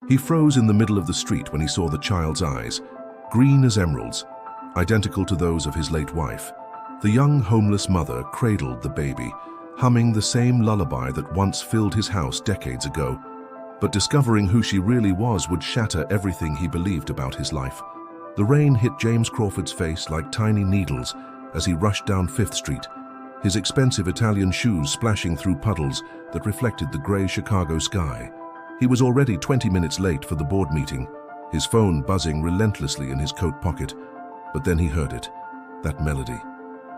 He froze in the middle of the street when he saw the child's eyes, green as emeralds, identical to those of his late wife. The young homeless mother cradled the baby, humming the same lullaby that once filled his house decades ago. But discovering who she really was would shatter everything he believed about his life. The rain hit James Crawford's face like tiny needles as he rushed down 5th Street, his expensive Italian shoes splashing through puddles that reflected the gray Chicago sky. He was already 20 minutes late for the board meeting, his phone buzzing relentlessly in his coat pocket. But then he heard it, that melody,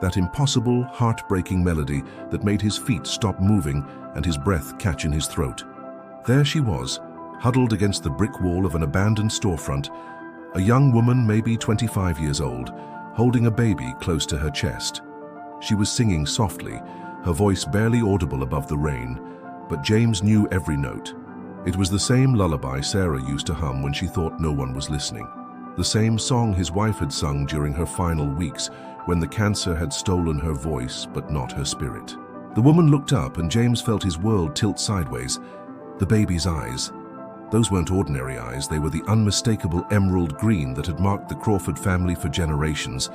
that impossible, heartbreaking melody that made his feet stop moving and his breath catch in his throat. There she was, huddled against the brick wall of an abandoned storefront, a young woman maybe 25 years old, holding a baby close to her chest. She was singing softly, her voice barely audible above the rain, but James knew every note. It was the same lullaby Sarah used to hum when she thought no one was listening. The same song his wife had sung during her final weeks when the cancer had stolen her voice but not her spirit. The woman looked up and James felt his world tilt sideways. The baby's eyes. Those weren't ordinary eyes, they were the unmistakable emerald green that had marked the Crawford family for generations,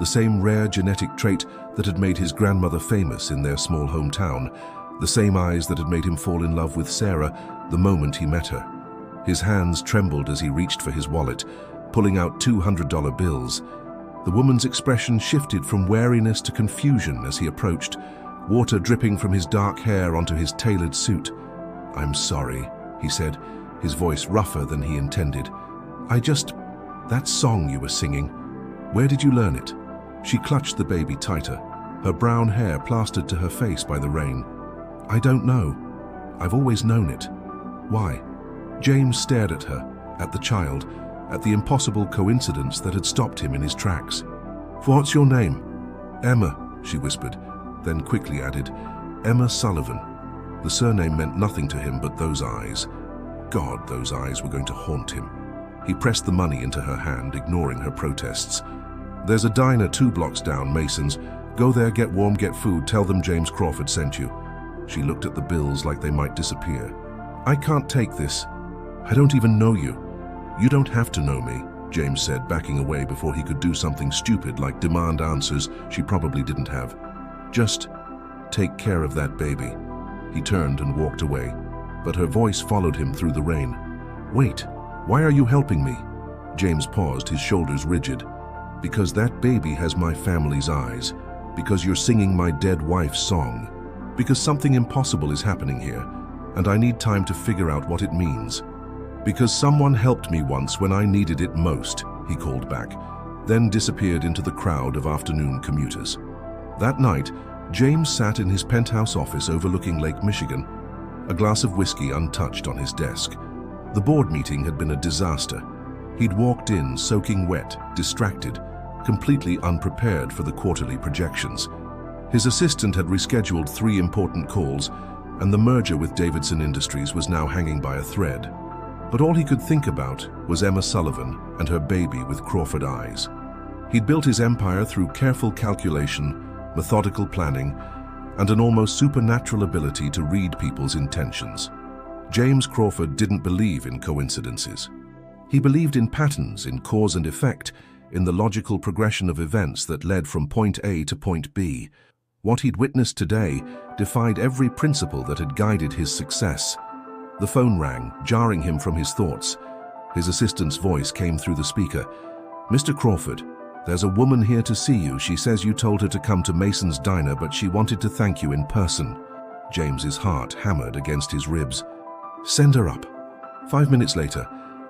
the same rare genetic trait that had made his grandmother famous in their small hometown, the same eyes that had made him fall in love with Sarah the moment he met her. His hands trembled as he reached for his wallet, pulling out $200 bills. The woman's expression shifted from wariness to confusion as he approached, water dripping from his dark hair onto his tailored suit. "I'm sorry," he said, his voice rougher than he intended. That song you were singing, where did you learn it?" She clutched the baby tighter, her brown hair plastered to her face by the rain. "I don't know. I've always known it." "Why?" James stared at her, at the child, at the impossible coincidence that had stopped him in his tracks. "What's your name?" "Emma," she whispered, then quickly added, "Emma Sullivan." The surname meant nothing to him but those eyes. God, those eyes were going to haunt him. He pressed the money into her hand, ignoring her protests. "There's a diner 2 blocks down, Mason's. Go there, get warm, get food, tell them James Crawford sent you." She looked at the bills like they might disappear. "I can't take this. I don't even know you." "You don't have to know me," James said, backing away before he could do something stupid like demand answers she probably didn't have. "Just take care of that baby." He turned and walked away, but her voice followed him through the rain. "Wait, why are you helping me?" James paused, his shoulders rigid. "Because that baby has my family's eyes. Because you're singing my dead wife's song. Because something impossible is happening here, and I need time to figure out what it means. Because someone helped me once when I needed it most," he called back, then disappeared into the crowd of afternoon commuters. That night, James sat in his penthouse office overlooking Lake Michigan, a glass of whiskey untouched on his desk. The board meeting had been a disaster. He'd walked in soaking wet, distracted, completely unprepared for the quarterly projections. His assistant had rescheduled 3 important calls, and the merger with Davidson Industries was now hanging by a thread. But all he could think about was Emma Sullivan and her baby with Crawford eyes. He'd built his empire through careful calculation, methodical planning, and an almost supernatural ability to read people's intentions. James Crawford didn't believe in coincidences. He believed in patterns, in cause and effect, in the logical progression of events that led from point A to point B. What he'd witnessed today defied every principle that had guided his success. The phone rang, jarring him from his thoughts. His assistant's voice came through the speaker. "Mr. Crawford, there's a woman here to see you. She says you told her to come to Mason's diner, but she wanted to thank you in person." James's heart hammered against his ribs. "Send her up." 5 minutes later,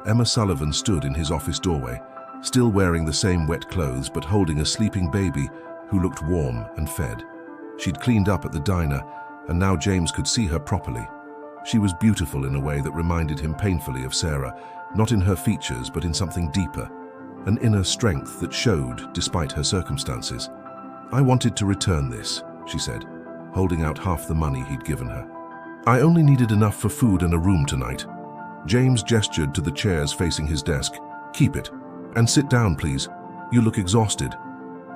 Emma Sullivan stood in his office doorway, still wearing the same wet clothes but holding a sleeping baby who looked warm and fed. She'd cleaned up at the diner, and now James could see her properly. She was beautiful in a way that reminded him painfully of Sarah, not in her features but in something deeper, an inner strength that showed despite her circumstances. "I wanted to return this," she said, holding out half the money he'd given her. "I only needed enough for food and a room tonight." James gestured to the chairs facing his desk. "Keep it. And sit down, please. You look exhausted."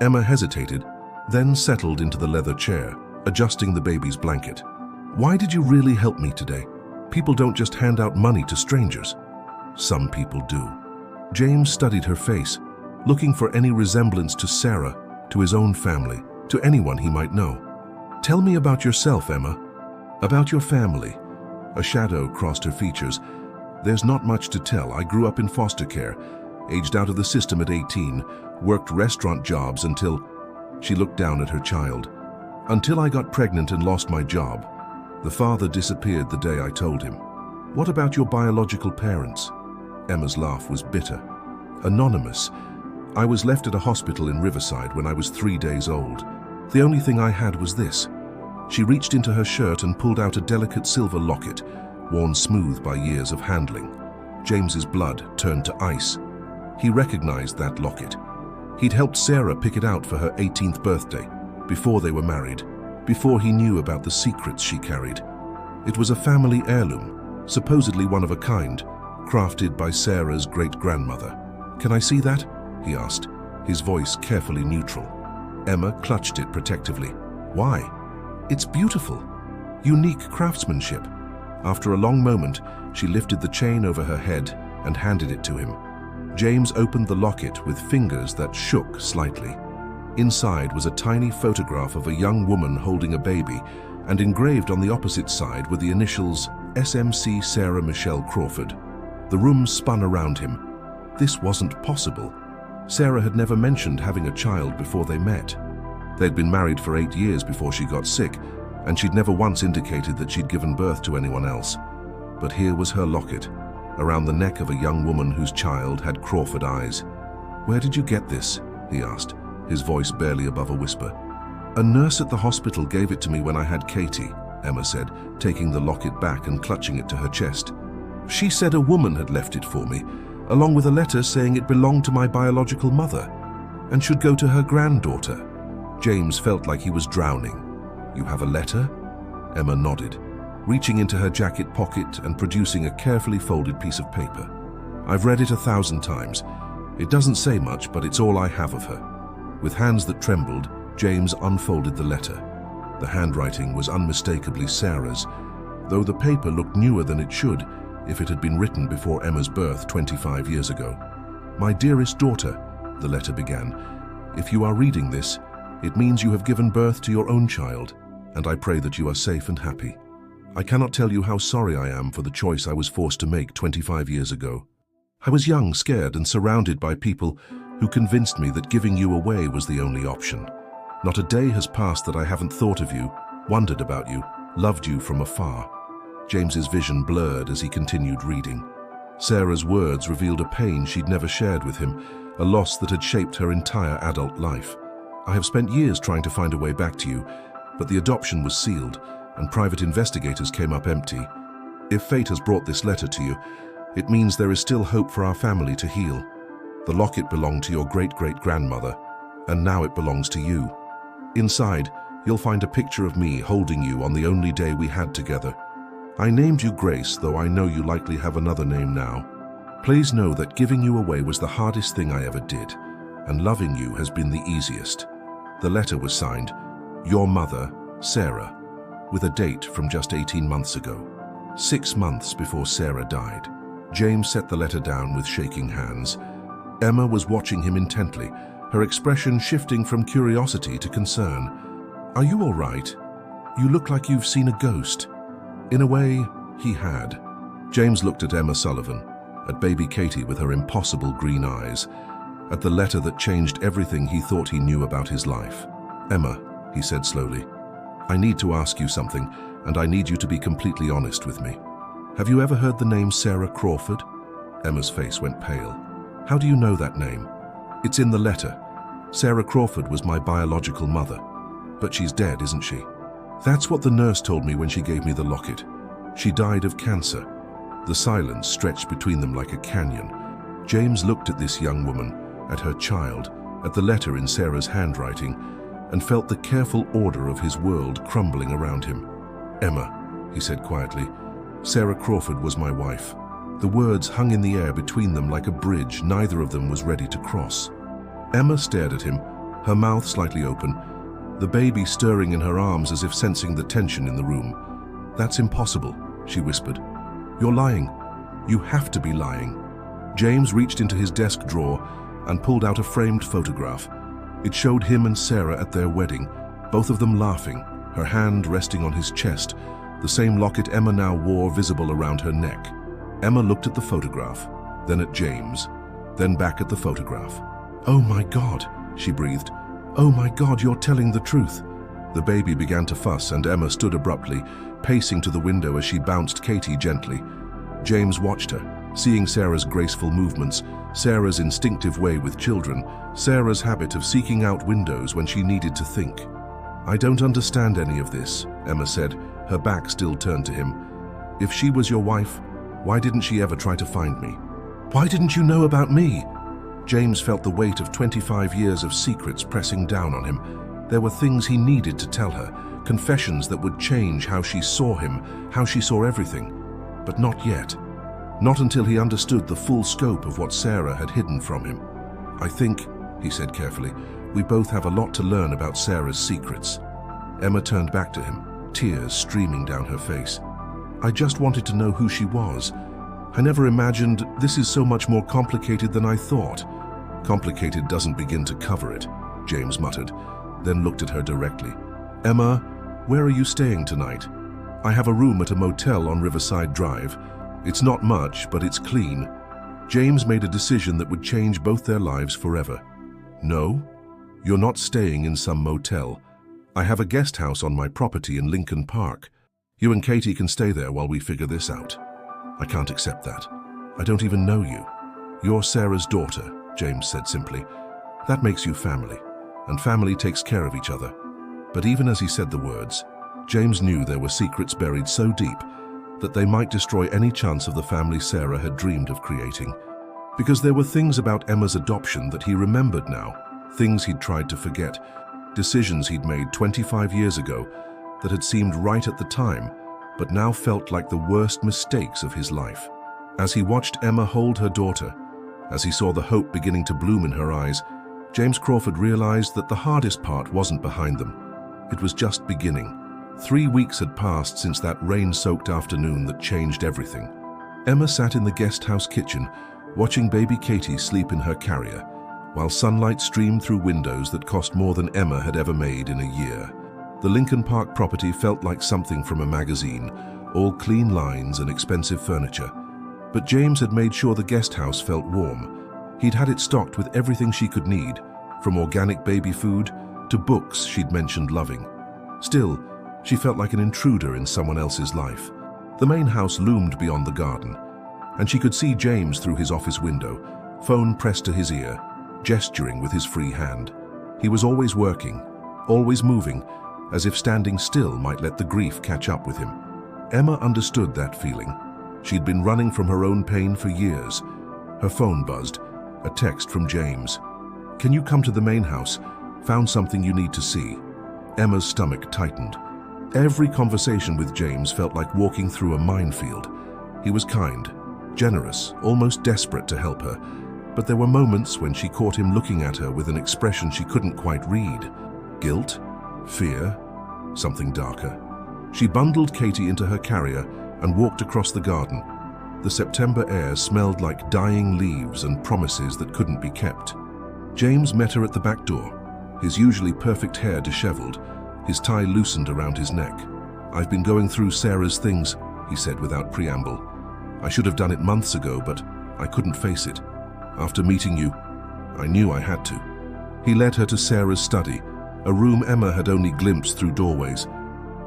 Emma hesitated, then settled into the leather chair, adjusting the baby's blanket. "Why did you really help me today? People don't just hand out money to strangers." Some people do. James studied her face, looking for any resemblance to Sarah, to his own family, to anyone he might know. "Tell me about yourself, Emma. About your family." A shadow crossed her features. "There's not much to tell. I grew up in foster care, aged out of the system at 18, worked restaurant jobs until..." She looked down at her child. "Until I got pregnant and lost my job. The father disappeared the day I told him." "What about your biological parents?" Emma's laugh was bitter. "Anonymous. I was left at a hospital in Riverside when I was 3 days old. The only thing I had was this." She reached into her shirt and pulled out a delicate silver locket, worn smooth by years of handling. James's blood turned to ice. He recognized that locket. He'd helped Sarah pick it out for her 18th birthday, before they were married, before he knew about the secrets she carried. It was a family heirloom, supposedly one of a kind, crafted by Sarah's great-grandmother. "Can I see that?" he asked, his voice carefully neutral. Emma clutched it protectively. "Why?" "It's beautiful. Unique craftsmanship." After a long moment, she lifted the chain over her head and handed it to him. James opened the locket with fingers that shook slightly. Inside was a tiny photograph of a young woman holding a baby, and engraved on the opposite side were the initials SMC Sarah Michelle Crawford. The room spun around him. This wasn't possible. Sarah had never mentioned having a child before they met. They'd been married for 8 years before she got sick, and she'd never once indicated that she'd given birth to anyone else. But here was her locket, around the neck of a young woman whose child had Crawford eyes. "Where did you get this?" he asked, his voice barely above a whisper. "A nurse at the hospital gave it to me when I had Katie," Emma said, taking the locket back and clutching it to her chest. "She said a woman had left it for me, along with a letter saying it belonged to my biological mother and should go to her granddaughter." James felt like he was drowning. "You have a letter?" Emma nodded, reaching into her jacket pocket and producing a carefully folded piece of paper. "I've read it 1,000 times. It doesn't say much, but it's all I have of her." With hands that trembled, James unfolded the letter. The handwriting was unmistakably Sarah's, though the paper looked newer than it should if it had been written before Emma's birth 25 years ago. "My dearest daughter," the letter began, "if you are reading this, it means you have given birth to your own child, and I pray that you are safe and happy. I cannot tell you how sorry I am for the choice I was forced to make 25 years ago. I was young, scared, and surrounded by people who convinced me that giving you away was the only option. Not a day has passed that I haven't thought of you, wondered about you, loved you from afar." James's vision blurred as he continued reading. Sarah's words revealed a pain she'd never shared with him, a loss that had shaped her entire adult life. "I have spent years trying to find a way back to you, but the adoption was sealed, and private investigators came up empty. If fate has brought this letter to you, it means there is still hope for our family to heal. The locket belonged to your great-great-grandmother, and now it belongs to you. Inside, you'll find a picture of me holding you on the only day we had together. I named you Grace, though I know you likely have another name now. Please know that giving you away was the hardest thing I ever did, and loving you has been the easiest." The letter was signed, "Your mother, Sarah," with a date from just 18 months ago, 6 months before Sarah died. James set the letter down with shaking hands. Emma was watching him intently, her expression shifting from curiosity to concern. "Are you all right? You look like you've seen a ghost." In a way, he had. James looked at Emma Sullivan, at baby Katie with her impossible green eyes, at the letter that changed everything he thought he knew about his life. "Emma," he said slowly, "I need to ask you something, and I need you to be completely honest with me. Have you ever heard the name Sarah Crawford?" Emma's face went pale. "How do you know that name?" "It's in the letter. Sarah Crawford was my biological mother. But she's dead, isn't she?" "That's what the nurse told me when she gave me the locket. She died of cancer." The silence stretched between them like a canyon. James looked at this young woman, at her child, at the letter in Sarah's handwriting, and felt the careful order of his world crumbling around him. "Emma," he said quietly, "Sarah Crawford was my wife." The words hung in the air between them like a bridge neither of them was ready to cross. Emma stared at him, her mouth slightly open, the baby stirring in her arms as if sensing the tension in the room. "That's impossible," she whispered. "You're lying. You have to be lying." James reached into his desk drawer and pulled out a framed photograph. It showed him and Sarah at their wedding, both of them laughing, her hand resting on his chest, the same locket Emma now wore visible around her neck. Emma looked at the photograph, then at James, then back at the photograph. "Oh my God," she breathed. "Oh my God, you're telling the truth." The baby began to fuss and Emma stood abruptly, pacing to the window as she bounced Katie gently. James watched her, seeing Sarah's graceful movements, Sarah's instinctive way with children, Sarah's habit of seeking out windows when she needed to think. "I don't understand any of this," Emma said, her back still turned to him. "If she was your wife, why didn't she ever try to find me? Why didn't you know about me?" James felt the weight of 25 years of secrets pressing down on him. There were things he needed to tell her, confessions that would change how she saw him, how she saw everything. But not yet. Not until he understood the full scope of what Sarah had hidden from him. "I think," he said carefully, "we both have a lot to learn about Sarah's secrets." Emma turned back to him, tears streaming down her face. "I just wanted to know who she was. I never imagined this is so much more complicated than I thought." "Complicated doesn't begin to cover it," James muttered, then looked at her directly. "Emma, where are you staying tonight?" "I have a room at a motel on Riverside Drive. It's not much, but it's clean." James made a decision that would change both their lives forever. "No, you're not staying in some motel. I have a guest house on my property in Lincoln Park. You and Katie can stay there while we figure this out." "I can't accept that. I don't even know you." "You're Sarah's daughter," James said simply. "That makes you family, and family takes care of each other." But even as he said the words, James knew there were secrets buried so deep that they might destroy any chance of the family Sarah had dreamed of creating. Because there were things about Emma's adoption that he remembered now, things he'd tried to forget, decisions he'd made 25 years ago that had seemed right at the time, but now felt like the worst mistakes of his life. As he watched Emma hold her daughter, as he saw the hope beginning to bloom in her eyes, James Crawford realized that the hardest part wasn't behind them. It was just beginning. 3 weeks had passed since that rain-soaked afternoon that changed everything. Emma sat in the guest house kitchen, watching baby Katie sleep in her carrier, while sunlight streamed through windows that cost more than Emma had ever made in a year. The Lincoln Park property felt like something from a magazine, all clean lines and expensive furniture. But James had made sure the guest house felt warm. He'd had it stocked with everything she could need, from organic baby food to books she'd mentioned loving. Still, she felt like an intruder in someone else's life. The main house loomed beyond the garden, and she could see James through his office window, phone pressed to his ear, gesturing with his free hand. He was always working, always moving, as if standing still might let the grief catch up with him. Emma understood that feeling. She'd been running from her own pain for years. Her phone buzzed, a text from James. "Can you come to the main house? Found something you need to see." Emma's stomach tightened. Every conversation with James felt like walking through a minefield. He was kind, generous, almost desperate to help her, but there were moments when she caught him looking at her with an expression she couldn't quite read. Guilt? Fear? Something darker. She bundled Katie into her carrier and walked across the garden. The September air smelled like dying leaves and promises that couldn't be kept. James met her at the back door, his usually perfect hair disheveled, his tie loosened around his neck. "I've been going through Sarah's things," he said without preamble. "I should have done it months ago, but I couldn't face it. After meeting you, I knew I had to." He led her to Sarah's study, a room Emma had only glimpsed through doorways.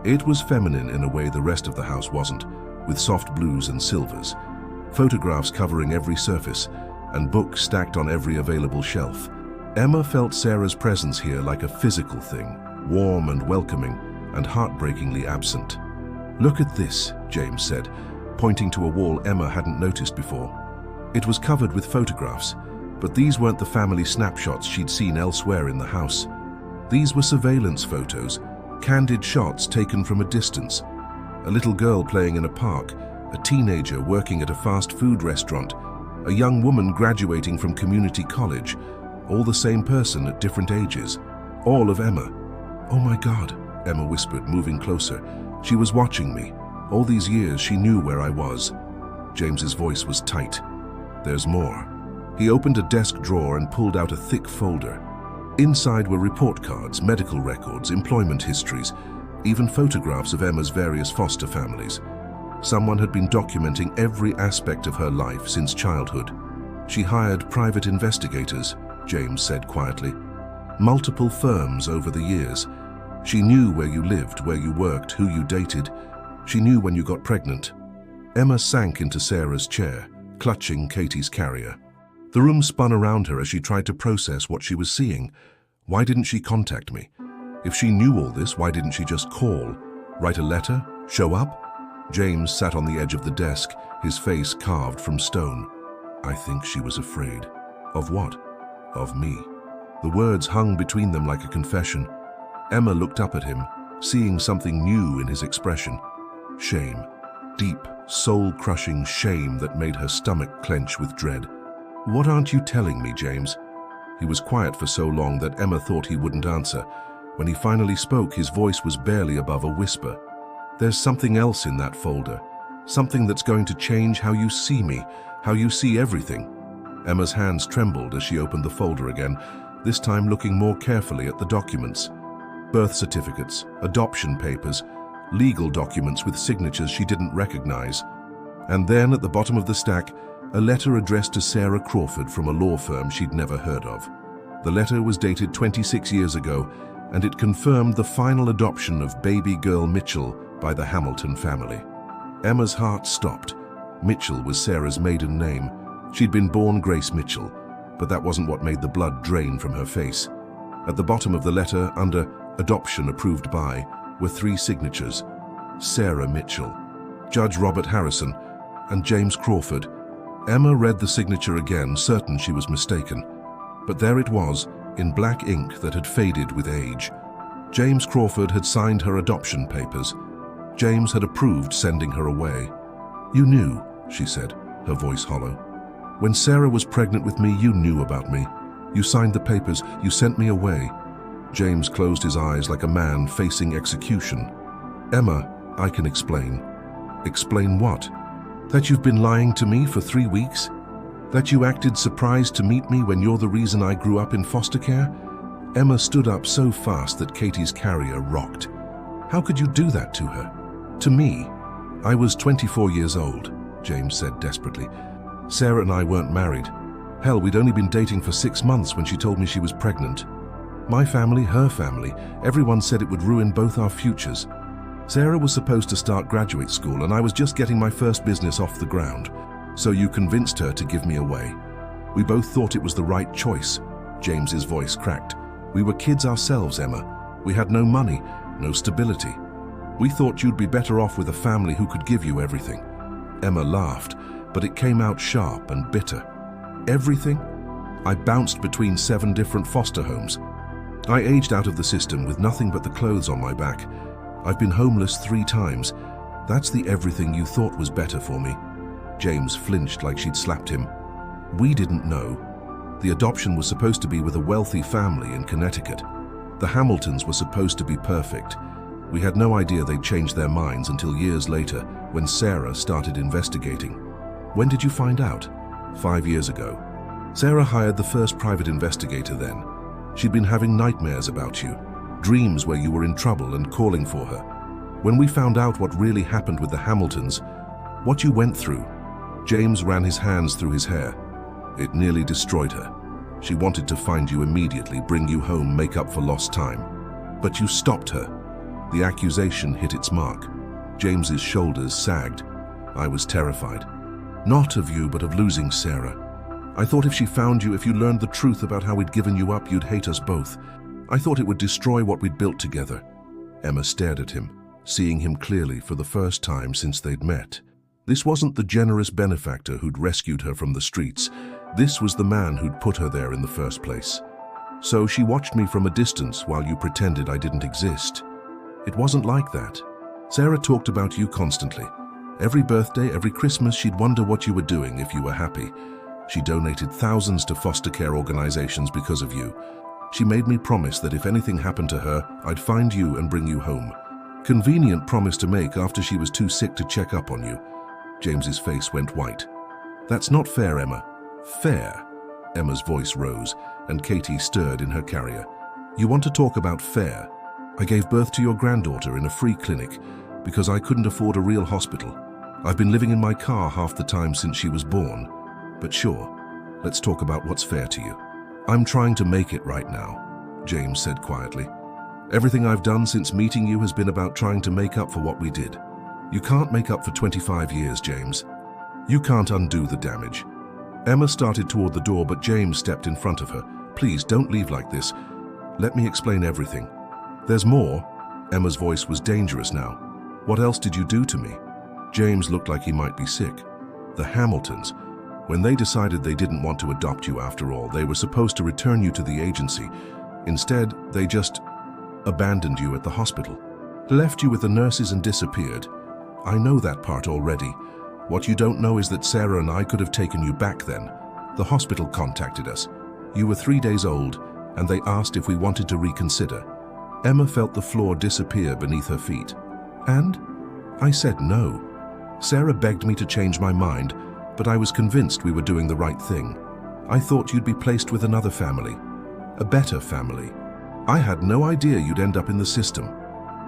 It was feminine in a way the rest of the house wasn't, with soft blues and silvers, photographs covering every surface, and books stacked on every available shelf. Emma felt Sarah's presence here like a physical thing, warm and welcoming, and heartbreakingly absent. "Look at this," James said, pointing to a wall Emma hadn't noticed before. It was covered with photographs, but these weren't the family snapshots she'd seen elsewhere in the house. These were surveillance photos, candid shots taken from a distance. A little girl playing in a park, a teenager working at a fast food restaurant, a young woman graduating from community college, all the same person at different ages, all of Emma. "Oh my God," Emma whispered, moving closer. "She was watching me. All these years she knew where I was." James's voice was tight. There's more. He opened a desk drawer and pulled out a thick folder. Inside were report cards, medical records, employment histories, even photographs of Emma's various foster families. Someone had been documenting every aspect of her life since childhood. She hired private investigators, James said quietly. Multiple firms over the years. She knew where you lived, where you worked, who you dated. She knew when you got pregnant. Emma sank into Sarah's chair, clutching Katie's carrier. The room spun around her as she tried to process what she was seeing. Why didn't she contact me? If she knew all this, why didn't she just call? Write a letter? Show up? James sat on the edge of the desk, his face carved from stone. I think she was afraid. Of what? Of me. The words hung between them like a confession. Emma looked up at him, seeing something new in his expression. Shame. Deep, soul-crushing shame that made her stomach clench with dread. What aren't you telling me, James? He was quiet for so long that Emma thought he wouldn't answer. When he finally spoke, his voice was barely above a whisper. There's something else in that folder. Something that's going to change how you see me, how you see everything. Emma's hands trembled as she opened the folder again, this time looking more carefully at the documents. Birth certificates, adoption papers, legal documents with signatures she didn't recognize. And then at the bottom of the stack, a letter addressed to Sarah Crawford from a law firm she'd never heard of. The letter was dated 26 years ago, and it confirmed the final adoption of baby girl Mitchell by the Hamilton family. Emma's heart stopped. Mitchell was Sarah's maiden name. She'd been born Grace Mitchell, but that wasn't what made the blood drain from her face. At the bottom of the letter, under adoption approved by, were 3 signatures: Sarah Mitchell, Judge Robert Harrison, and James Crawford. Emma read the signature again, certain she was mistaken. But there it was, in black ink that had faded with age. James Crawford had signed her adoption papers. James had approved sending her away. You knew, she said, her voice hollow. When Sarah was pregnant with me, you knew about me. You signed the papers, you sent me away. James closed his eyes like a man facing execution. Emma, I can explain. Explain what? That you've been lying to me for 3 weeks? That you acted surprised to meet me when you're the reason I grew up in foster care? Emma stood up so fast that Katie's carrier rocked. How could you do that to her? To me? I was 24 years old, James said desperately. Sarah and I weren't married. Hell, we'd only been dating for 6 months when she told me she was pregnant. My family, her family, everyone said it would ruin both our futures. Sarah was supposed to start graduate school and I was just getting my first business off the ground. So you convinced her to give me away. We both thought it was the right choice. James's voice cracked. We were kids ourselves, Emma. We had no money, no stability. We thought you'd be better off with a family who could give you everything. Emma laughed, but it came out sharp and bitter. Everything? I bounced between 7 different foster homes. I aged out of the system with nothing but the clothes on my back. I've been homeless 3 times. That's the everything you thought was better for me. James flinched like she'd slapped him. We didn't know. The adoption was supposed to be with a wealthy family in Connecticut. The Hamiltons were supposed to be perfect. We had no idea they'd changed their minds until years later, when Sarah started investigating. When did you find out? 5 years ago. Sarah hired the first private investigator then. She'd been having nightmares about you, dreams where you were in trouble and calling for her. When we found out what really happened with the Hamiltons, what you went through, James ran his hands through his hair. It nearly destroyed her. She wanted to find you immediately, bring you home, make up for lost time. But you stopped her. The accusation hit its mark. James's shoulders sagged. I was terrified. Not of you, but of losing Sarah. I thought if she found you, if you learned the truth about how we'd given you up, you'd hate us both. I thought it would destroy what we'd built together. Emma stared at him, seeing him clearly for the first time since they'd met. This wasn't the generous benefactor who'd rescued her from the streets. This was the man who'd put her there in the first place. So she watched me from a distance while you pretended I didn't exist. It wasn't like that. Sarah talked about you constantly. Every birthday, every Christmas, she'd wonder what you were doing if you were happy. She donated thousands to foster care organizations because of you. She made me promise that if anything happened to her, I'd find you and bring you home. Convenient promise to make after she was too sick to check up on you. James's face went white. That's not fair, Emma. Fair. Emma's voice rose, and Katie stirred in her carrier. You want to talk about fair? I gave birth to your granddaughter in a free clinic because I couldn't afford a real hospital. I've been living in my car half the time since she was born. But sure, let's talk about what's fair to you. I'm trying to make it right now, James said quietly. Everything I've done since meeting you has been about trying to make up for what we did. You can't make up for 25 years, James. You can't undo the damage. Emma started toward the door, but James stepped in front of her. Please, don't leave like this. Let me explain everything. There's more. Emma's voice was dangerous now. What else did you do to me? James looked like he might be sick. The Hamiltons. When they decided they didn't want to adopt you after all, they were supposed to return you to the agency. Instead, they just abandoned you at the hospital. Left you with the nurses and disappeared. I know that part already. What you don't know is that Sarah and I could have taken you back then. The hospital contacted us. You were 3 days old, and they asked if we wanted to reconsider. Emma felt the floor disappear beneath her feet. And? I said no. Sarah begged me to change my mind, but I was convinced we were doing the right thing. I thought you'd be placed with another family. A better family. I had no idea you'd end up in the system.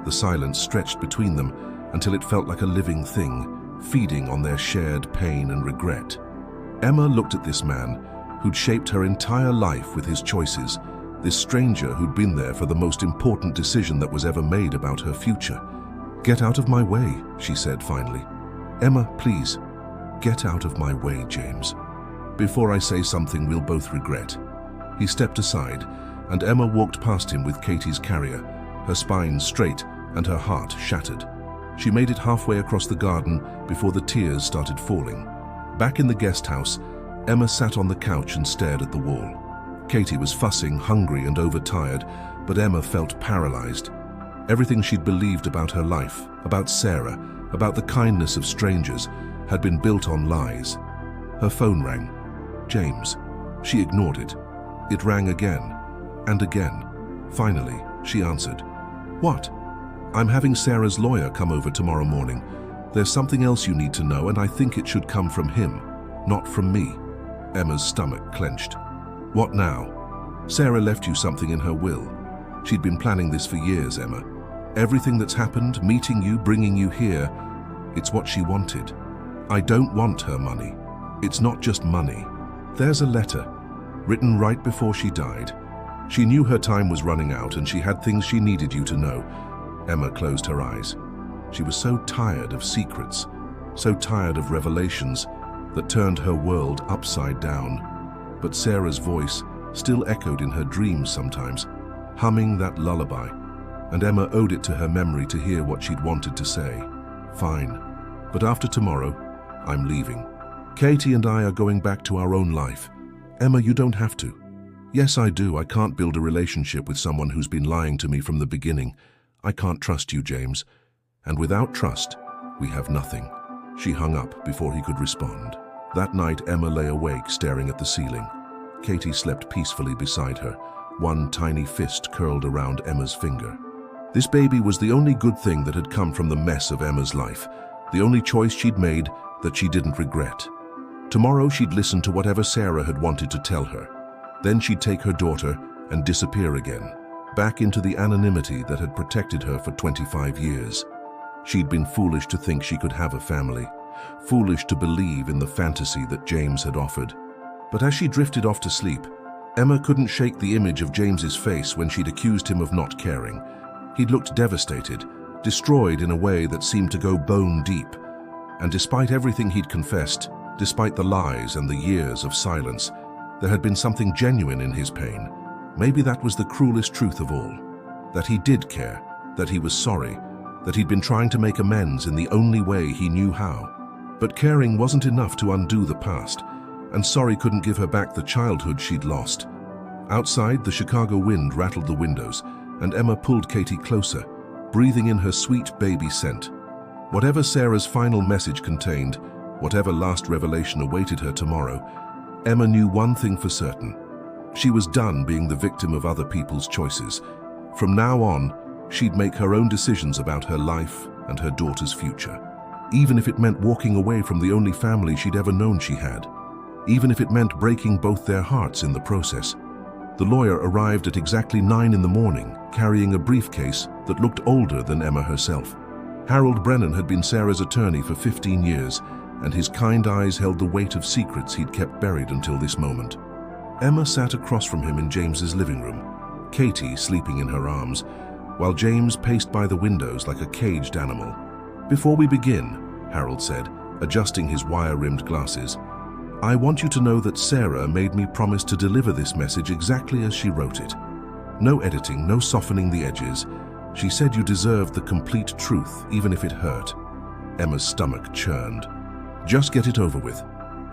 The silence stretched between them until it felt like a living thing, feeding on their shared pain and regret. Emma looked at this man who'd shaped her entire life with his choices, this stranger who'd been there for the most important decision that was ever made about her future. Get out of my way, she said finally. Emma, please, get out of my way, James. Before I say something we'll both regret. He stepped aside, and Emma walked past him with Katie's carrier, her spine straight and her heart shattered. She made it halfway across the garden before the tears started falling. Back in the guest house, Emma sat on the couch and stared at the wall. Katie was fussing, hungry and overtired, but Emma felt paralyzed. Everything she'd believed about her life, about Sarah, about the kindness of strangers, had been built on lies. Her phone rang. James. She ignored it. It rang again and again. Finally, she answered. What? I'm having Sarah's lawyer come over tomorrow morning. There's something else you need to know, and I think it should come from him, not from me. Emma's stomach clenched. What now? Sarah left you something in her will. She'd been planning this for years, Emma. Everything that's happened, meeting you, bringing you here, it's what she wanted. I don't want her money. It's not just money. There's a letter, written right before she died. She knew her time was running out and she had things she needed you to know. Emma closed her eyes. She was so tired of secrets, so tired of revelations that turned her world upside down. But Sarah's voice still echoed in her dreams sometimes, humming that lullaby, and Emma owed it to her memory to hear what she'd wanted to say. Fine, but after tomorrow, I'm leaving. Katie and I are going back to our own life. Emma, you don't have to. Yes, I do. I can't build a relationship with someone who's been lying to me from the beginning. I can't trust you, James. And without trust, we have nothing. She hung up before he could respond. That night, Emma lay awake, staring at the ceiling. Katie slept peacefully beside her, one tiny fist curled around Emma's finger. This baby was the only good thing that had come from the mess of Emma's life, the only choice she'd made that she didn't regret. Tomorrow, she'd listen to whatever Sarah had wanted to tell her. Then she'd take her daughter and disappear again, back into the anonymity that had protected her for 25 years. She'd been foolish to think she could have a family, foolish to believe in the fantasy that James had offered. But as she drifted off to sleep, Emma couldn't shake the image of James's face when she'd accused him of not caring. He'd looked devastated, destroyed in a way that seemed to go bone deep. And despite everything he'd confessed, despite the lies and the years of silence, there had been something genuine in his pain. Maybe that was the cruelest truth of all. That he did care, that he was sorry, that he'd been trying to make amends in the only way he knew how. But caring wasn't enough to undo the past, and sorry couldn't give her back the childhood she'd lost. Outside, the Chicago wind rattled the windows, and Emma pulled Katie closer, breathing in her sweet baby scent. Whatever Sarah's final message contained, whatever last revelation awaited her tomorrow, Emma knew one thing for certain. She was done being the victim of other people's choices. From now on, she'd make her own decisions about her life and her daughter's future, even if it meant walking away from the only family she'd ever known she had. even if it meant breaking both their hearts in the process. The lawyer arrived at exactly 9 in the morning, carrying a briefcase that looked older than Emma herself. Harold Brennan had been Sarah's attorney for 15 years, and his kind eyes held the weight of secrets he'd kept buried until this moment. Emma sat across from him in James's living room, Katie sleeping in her arms, while James paced by the windows like a caged animal. "Before we begin," Harold said, adjusting his wire-rimmed glasses, "I want you to know that Sarah made me promise to deliver this message exactly as she wrote it. No editing, no softening the edges. She said you deserved the complete truth, even if it hurt." Emma's stomach churned. "Just get it over with."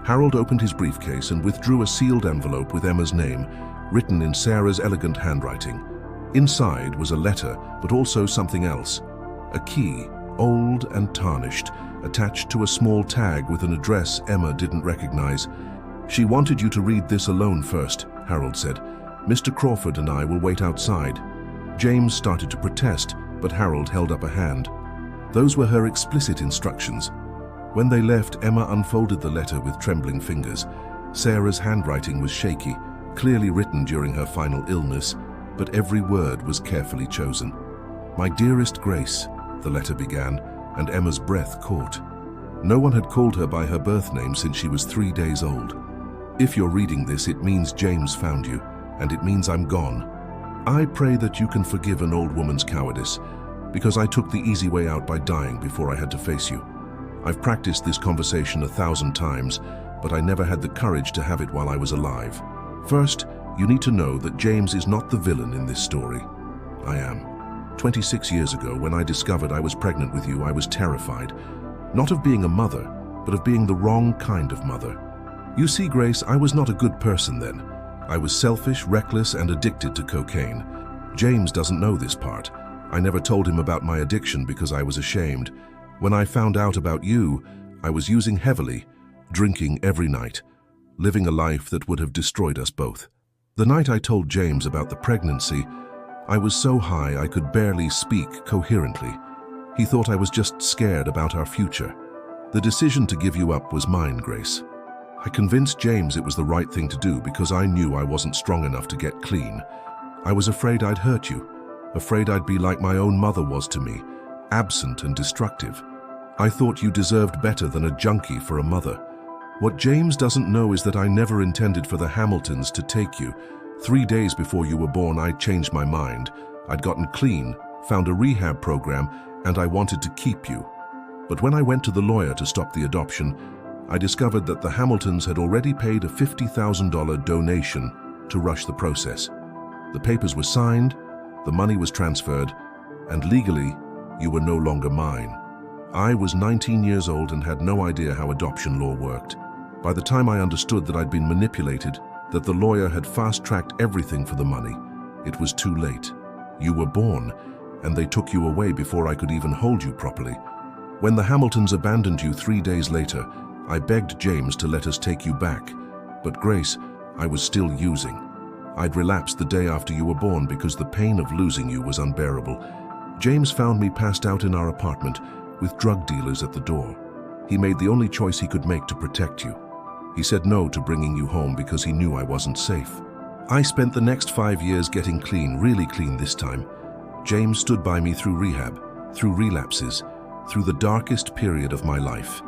Harold opened his briefcase and withdrew a sealed envelope with Emma's name, written in Sarah's elegant handwriting. Inside was a letter, but also something else. A key, old and tarnished, attached to a small tag with an address Emma didn't recognize. "She wanted you to read this alone first," Harold said. "Mr. Crawford and I will wait outside." James started to protest, but Harold held up a hand. Those were her explicit instructions. When they left, Emma unfolded the letter with trembling fingers. Sarah's handwriting was shaky, clearly written during her final illness, but every word was carefully chosen. "My dearest Grace," the letter began, and Emma's breath caught. No one had called her by her birth name since she was 3 days old. "If you're reading this, it means James found you, and it means I'm gone. I pray that you can forgive an old woman's cowardice, because I took the easy way out by dying before I had to face you. I've practiced this conversation 1,000 times, but I never had the courage to have it while I was alive. First, you need to know that James is not the villain in this story. I am. 26 years ago, when I discovered I was pregnant with you, I was terrified. Not of being a mother, but of being the wrong kind of mother. You see, Grace, I was not a good person then. I was selfish, reckless, and addicted to cocaine. James doesn't know this part. I never told him about my addiction because I was ashamed. When I found out about you, I was using heavily, drinking every night, living a life that would have destroyed us both. The night I told James about the pregnancy, I was so high I could barely speak coherently. He thought I was just scared about our future. The decision to give you up was mine, Grace. I convinced James it was the right thing to do because I knew I wasn't strong enough to get clean. I was afraid I'd hurt you, afraid I'd be like my own mother was to me, absent and destructive. I thought you deserved better than a junkie for a mother. What James doesn't know is that I never intended for the Hamiltons to take you. 3 days before you were born, I changed my mind. I'd gotten clean, found a rehab program, and I wanted to keep you. But when I went to the lawyer to stop the adoption, I discovered that the Hamiltons had already paid a $50,000 donation to rush the process. The papers were signed, the money was transferred, and legally, you were no longer mine. I was 19 years old and had no idea how adoption law worked. By the time I understood that I'd been manipulated, that the lawyer had fast-tracked everything for the money, it was too late. You were born, and they took you away before I could even hold you properly. When the Hamiltons abandoned you 3 days later, I begged James to let us take you back. But Grace, I was still using. I'd relapsed the day after you were born because the pain of losing you was unbearable. James found me passed out in our apartment, with drug dealers at the door. He made the only choice he could make to protect you. He said no to bringing you home because he knew I wasn't safe. I spent the next 5 years getting clean, really clean this time. James stood by me through rehab, through relapses, through the darkest period of my life.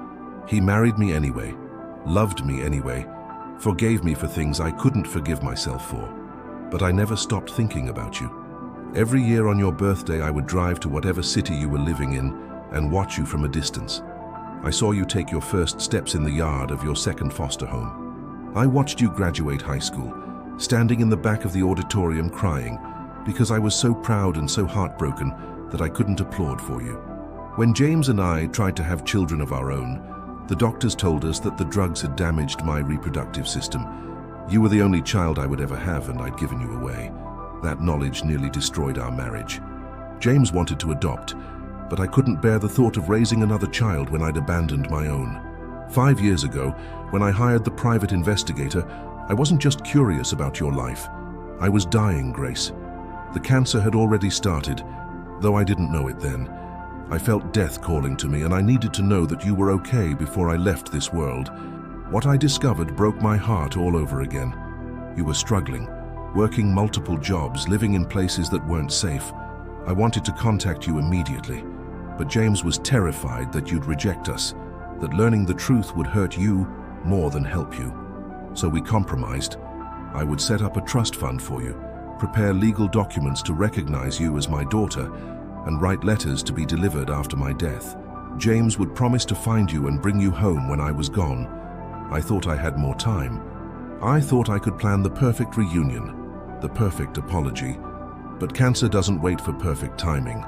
He married me anyway, loved me anyway, forgave me for things I couldn't forgive myself for. But I never stopped thinking about you. Every year on your birthday, I would drive to whatever city you were living in and watch you from a distance. I saw you take your first steps in the yard of your second foster home. I watched you graduate high school, standing in the back of the auditorium crying, because I was so proud and so heartbroken that I couldn't applaud for you. When James and I tried to have children of our own, the doctors told us that the drugs had damaged my reproductive system. You were the only child I would ever have, and I'd given you away. That knowledge nearly destroyed our marriage. James wanted to adopt, but I couldn't bear the thought of raising another child when I'd abandoned my own. 5 years ago, when I hired the private investigator, I wasn't just curious about your life. I was dying, Grace. The cancer had already started, though I didn't know it then. I felt death calling to me, and I needed to know that you were okay before I left this world. What I discovered broke my heart all over again. You were struggling, working multiple jobs, living in places that weren't safe. I wanted to contact you immediately, but James was terrified that you'd reject us, that learning the truth would hurt you more than help you. So we compromised. I would set up a trust fund for you, prepare legal documents to recognize you as my daughter, and write letters to be delivered after my death. James would promise to find you and bring you home when I was gone. I thought I had more time. I thought I could plan the perfect reunion, the perfect apology. But cancer doesn't wait for perfect timing.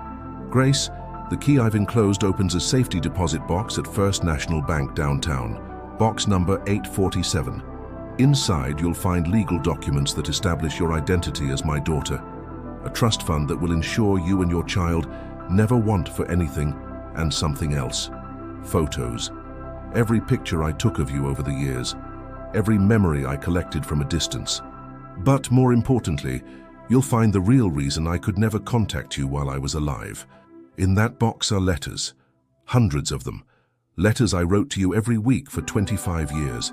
Grace, the key I've enclosed opens a safety deposit box at First National Bank downtown, box number 847. Inside, you'll find legal documents that establish your identity as my daughter, a trust fund that will ensure you and your child never want for anything and something else. Photos. Every picture I took of you over the years, every memory I collected from a distance. But more importantly, you'll find the real reason I could never contact you while I was alive. In that box are letters, hundreds of them. Letters I wrote to you every week for 25 years.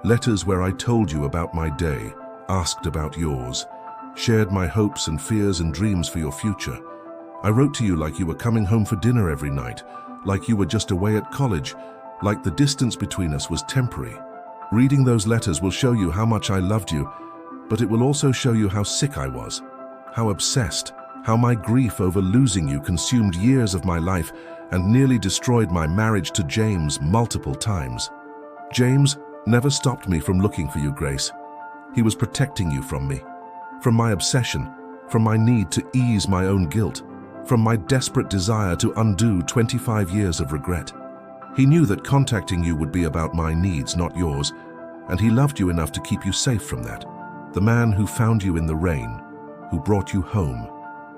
Letters where I told you about my day, asked about yours, shared my hopes and fears and dreams for your future. I wrote to you like you were coming home for dinner every night, like you were just away at college, like the distance between us was temporary. Reading those letters will show you how much I loved you, but it will also show you how sick I was, how obsessed, how my grief over losing you consumed years of my life and nearly destroyed my marriage to James multiple times. James never stopped me from looking for you, Grace. He was protecting you from me, from my obsession, from my need to ease my own guilt, from my desperate desire to undo 25 years of regret. He knew that contacting you would be about my needs, not yours, and he loved you enough to keep you safe from that. The man who found you in the rain, who brought you home,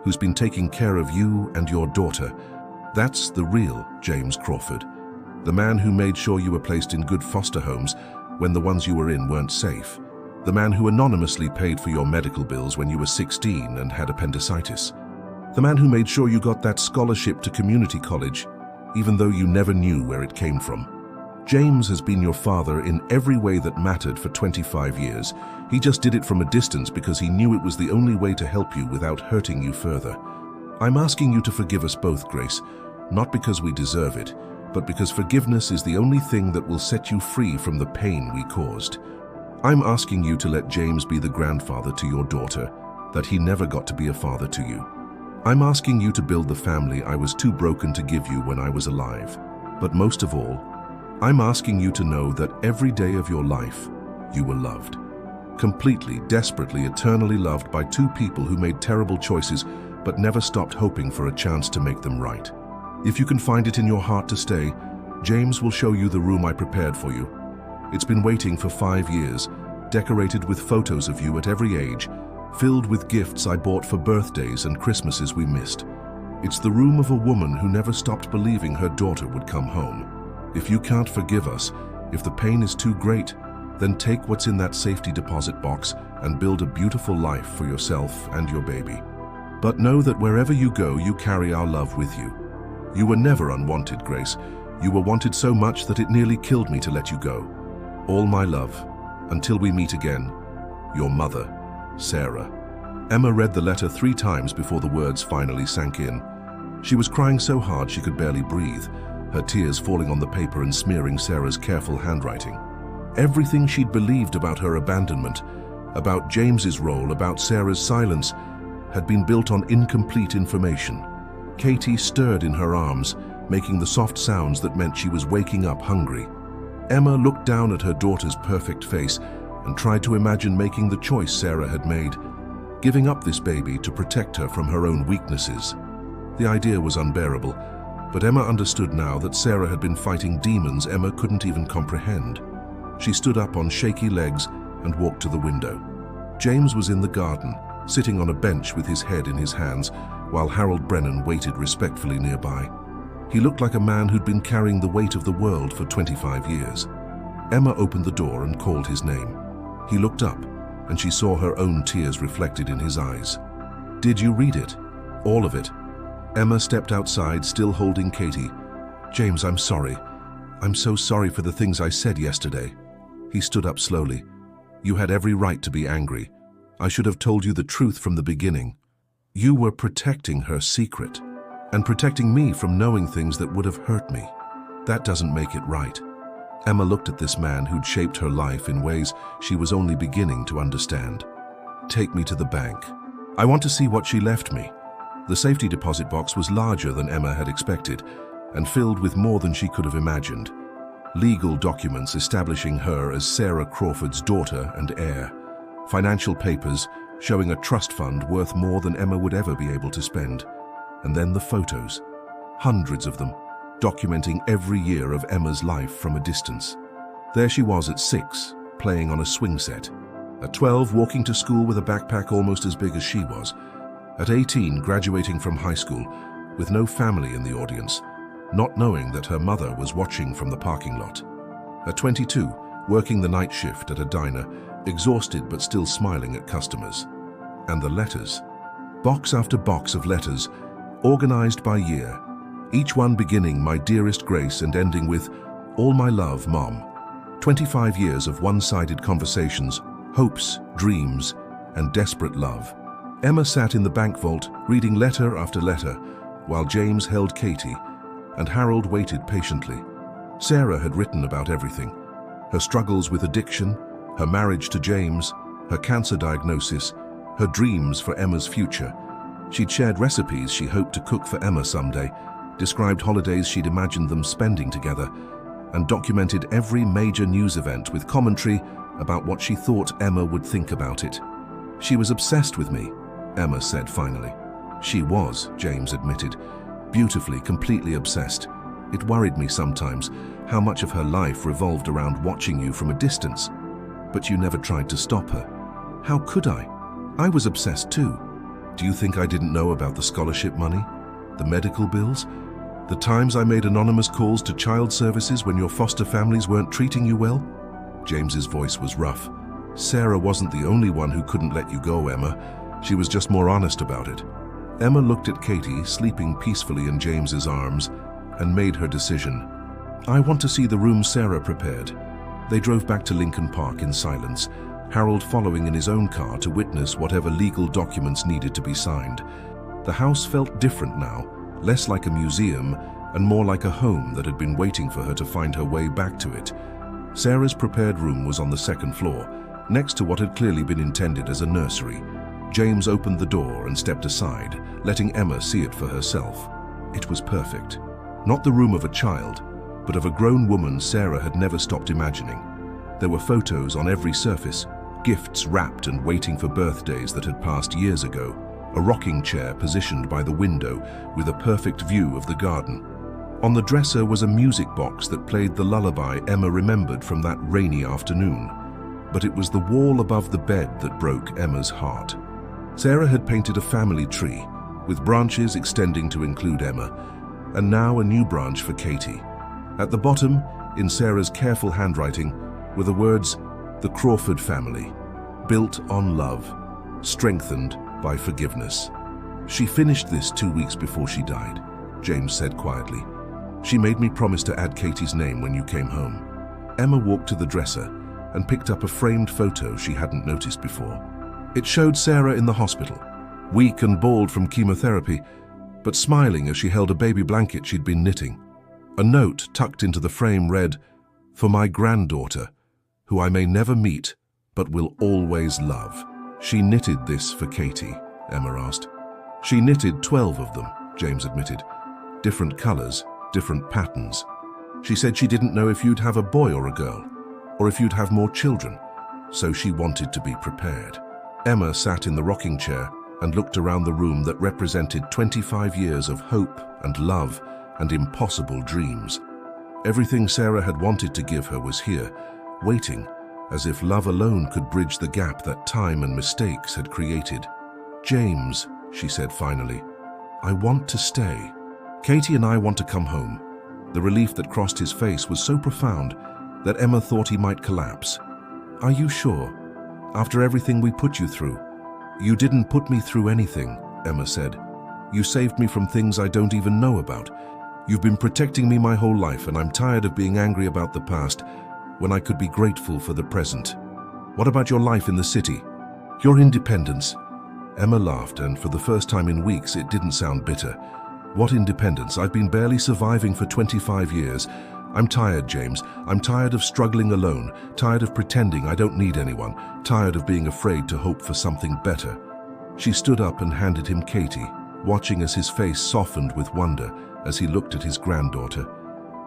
who's been taking care of you and your daughter, that's the real James Crawford. The man who made sure you were placed in good foster homes when the ones you were in weren't safe. The man who anonymously paid for your medical bills when you were 16 and had appendicitis. The man who made sure you got that scholarship to community college, even though you never knew where it came from. James has been your father in every way that mattered for 25 years. He just did it from a distance because he knew it was the only way to help you without hurting you further. I'm asking you to forgive us both, Grace, not because we deserve it, but because forgiveness is the only thing that will set you free from the pain we caused. I'm asking you to let James be the grandfather to your daughter, that he never got to be a father to you. I'm asking you to build the family I was too broken to give you when I was alive. But most of all, I'm asking you to know that every day of your life, you were loved. Completely, desperately, eternally loved by two people who made terrible choices but never stopped hoping for a chance to make them right. If you can find it in your heart to stay, James will show you the room I prepared for you. It's been waiting for 5 years, decorated with photos of you at every age, filled with gifts I bought for birthdays and Christmases we missed. It's the room of a woman who never stopped believing her daughter would come home. If you can't forgive us, if the pain is too great, then take what's in that safety deposit box and build a beautiful life for yourself and your baby. But know that wherever you go, you carry our love with you. You were never unwanted, Grace. You were wanted so much that it nearly killed me to let you go. All my love. Until we meet again. Your mother, Sarah. Emma read the letter 3 times before the words finally sank in. She was crying so hard she could barely breathe, her tears falling on the paper and smearing Sarah's careful handwriting. Everything she'd believed about her abandonment, about James's role, about Sarah's silence, had been built on incomplete information. Katie stirred in her arms, making the soft sounds that meant she was waking up hungry. Emma looked down at her daughter's perfect face and tried to imagine making the choice Sarah had made, giving up this baby to protect her from her own weaknesses. The idea was unbearable, but Emma understood now that Sarah had been fighting demons Emma couldn't even comprehend. She stood up on shaky legs and walked to the window. James was in the garden, sitting on a bench with his head in his hands, while Harold Brennan waited respectfully nearby. He looked like a man who'd been carrying the weight of the world for 25 years. Emma opened the door and called his name. He looked up, and she saw her own tears reflected in his eyes. "Did you read it? All of it?" Emma stepped outside, still holding Katie. "James, I'm sorry. I'm so sorry for the things I said yesterday." He stood up slowly. "You had every right to be angry. I should have told you the truth from the beginning. You were protecting her secret, and protecting me from knowing things that would have hurt me. That doesn't make it right." Emma looked at this man who'd shaped her life in ways she was only beginning to understand. "Take me to the bank. I want to see what she left me." The safety deposit box was larger than Emma had expected and filled with more than she could have imagined. Legal documents establishing her as Sarah Crawford's daughter and heir. Financial papers showing a trust fund worth more than Emma would ever be able to spend. And then the photos. Hundreds of them, documenting every year of Emma's life from a distance. There she was at 6, playing on a swing set. At 12, walking to school with a backpack almost as big as she was. At 18, graduating from high school, with no family in the audience, not knowing that her mother was watching from the parking lot. At 22, working the night shift at a diner, exhausted but still smiling at customers. And the letters. Box after box of letters, organized by year, each one beginning "My dearest Grace" and ending with "All my love, Mom." 25 years of one-sided conversations, hopes, dreams, and desperate love. Emma sat in the bank vault, reading letter after letter, while James held Katie, and Harold waited patiently. Sarah had written about everything. Her struggles with addiction, her marriage to James, her cancer diagnosis, her dreams for Emma's future. She'd shared recipes she hoped to cook for Emma someday, described holidays she'd imagined them spending together, and documented every major news event with commentary about what she thought Emma would think about it. "She was obsessed with me," Emma said finally. "She was," James admitted. "Beautifully, completely obsessed. It worried me sometimes how much of her life revolved around watching you from a distance. But you never tried to stop her." "How could I? I was obsessed too." "Do you think I didn't know about the scholarship money? The medical bills? The times I made anonymous calls to child services when your foster families weren't treating you well?" James's voice was rough. "Sarah wasn't the only one who couldn't let you go, Emma. She was just more honest about it." Emma looked at Katie, sleeping peacefully in James's arms, and made her decision. "I want to see the room Sarah prepared." They drove back to Lincoln Park in silence, Harold following in his own car to witness whatever legal documents needed to be signed. The house felt different now, less like a museum and more like a home that had been waiting for her to find her way back to it. Sarah's prepared room was on the second floor, next to what had clearly been intended as a nursery. James opened the door and stepped aside, letting Emma see it for herself. It was perfect. Not the room of a child, but of a grown woman Sarah had never stopped imagining. There were photos on every surface, gifts wrapped and waiting for birthdays that had passed years ago, a rocking chair positioned by the window with a perfect view of the garden. On the dresser was a music box that played the lullaby Emma remembered from that rainy afternoon. But it was the wall above the bed that broke Emma's heart. Sarah had painted a family tree, with branches extending to include Emma, and now a new branch for Katie. At the bottom, in Sarah's careful handwriting, were the words, "The Crawford family, built on love, strengthened by forgiveness." "She finished this 2 weeks before she died," James said quietly. "She made me promise to add Katie's name when you came home." Emma walked to the dresser and picked up a framed photo she hadn't noticed before. It showed Sarah in the hospital, weak and bald from chemotherapy, but smiling as she held a baby blanket she'd been knitting. A note tucked into the frame read, "For my granddaughter, who I may never meet, but will always love." "She knitted this for Katie?" Emma asked. "She knitted 12 of them," James admitted. "Different colors, different patterns. She said she didn't know if you'd have a boy or a girl, or if you'd have more children, so she wanted to be prepared." Emma sat in the rocking chair and looked around the room that represented 25 years of hope and love and impossible dreams. Everything Sarah had wanted to give her was here, waiting, as if love alone could bridge the gap that time and mistakes had created. "James," she said finally, "I want to stay. Katie and I want to come home." The relief that crossed his face was so profound that Emma thought he might collapse. "Are you sure? After everything we put you through?" "You didn't put me through anything," Emma said. "You saved me from things I don't even know about. You've been protecting me my whole life, and I'm tired of being angry about the past when I could be grateful for the present. What about your life in the city? Your independence? Emma laughed, and for the first time in weeks it didn't sound bitter. What independence? I've been barely surviving for 25 years. I'm tired, James. I'm tired of struggling alone, tired of pretending I don't need anyone, tired of being afraid to hope for something better. She stood up and handed him Katie, watching as his face softened with wonder as he looked at his granddaughter.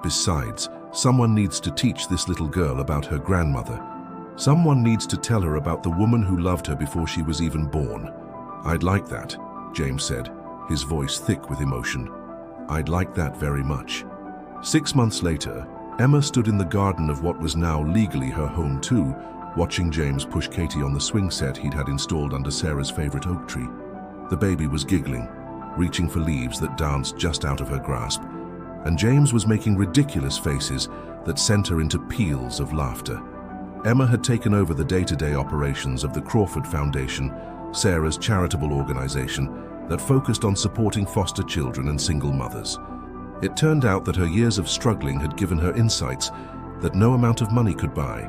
Besides, someone needs to teach this little girl about her grandmother. Someone needs to tell her about the woman who loved her before she was even born. I'd like that, James said, his voice thick with emotion. I'd like that very much. 6 months later, Emma stood in the garden of what was now legally her home too, watching James push Katie on the swing set he'd had installed under Sarah's favorite oak tree. The baby was giggling, reaching for leaves that danced just out of her grasp, and James was making ridiculous faces that sent her into peals of laughter. Emma had taken over the day-to-day operations of the Crawford Foundation, Sarah's charitable organization that focused on supporting foster children and single mothers. It turned out that her years of struggling had given her insights that no amount of money could buy,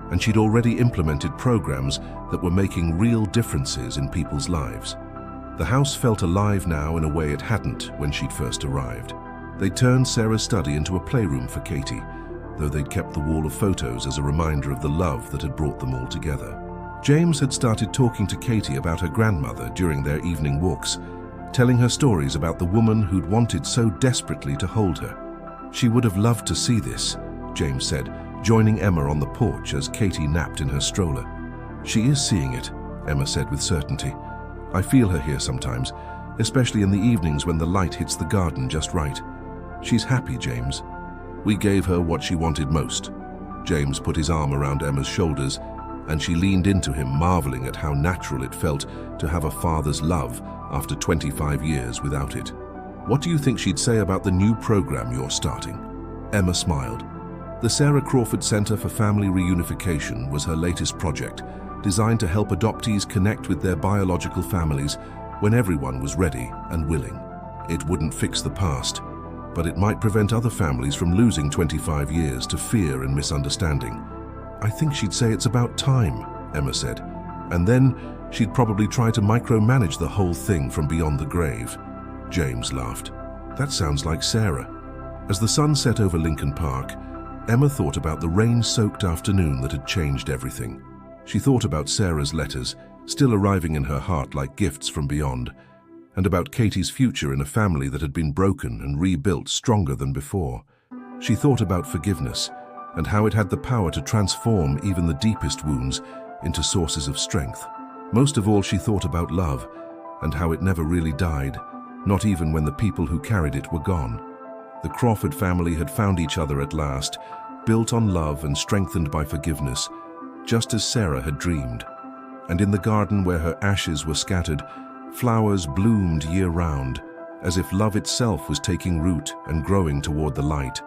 and she'd already implemented programs that were making real differences in people's lives. The house felt alive now in a way it hadn't when she'd first arrived. They turned Sarah's study into a playroom for Katie, though they'd kept the wall of photos as a reminder of the love that had brought them all together. James had started talking to Katie about her grandmother during their evening walks, telling her stories about the woman who'd wanted so desperately to hold her. She would have loved to see this, James said, joining Emma on the porch as Katie napped in her stroller. She is seeing it, Emma said with certainty. I feel her here sometimes, especially in the evenings when the light hits the garden just right. She's happy, James. We gave her what she wanted most. James put his arm around Emma's shoulders, and she leaned into him, marveling at how natural it felt to have a father's love after 25 years without it. What do you think she'd say about the new program you're starting? Emma smiled. The Sarah Crawford Center for Family Reunification was her latest project, designed to help adoptees connect with their biological families when everyone was ready and willing. It wouldn't fix the past, but it might prevent other families from losing 25 years to fear and misunderstanding. I think she'd say it's about time, Emma said, and then she'd probably try to micromanage the whole thing from beyond the grave. James laughed. That sounds like Sarah. As the sun set over Lincoln Park, Emma thought about the rain-soaked afternoon that had changed everything. She thought about Sarah's letters, still arriving in her heart like gifts from beyond, and about Katie's future in a family that had been broken and rebuilt stronger than before. She thought about forgiveness and how it had the power to transform even the deepest wounds into sources of strength. Most of all, she thought about love and how it never really died, not even when the people who carried it were gone. The Crawford family had found each other at last, built on love and strengthened by forgiveness, just as Sarah had dreamed. And in the garden where her ashes were scattered, flowers bloomed year-round, as if love itself was taking root and growing toward the light.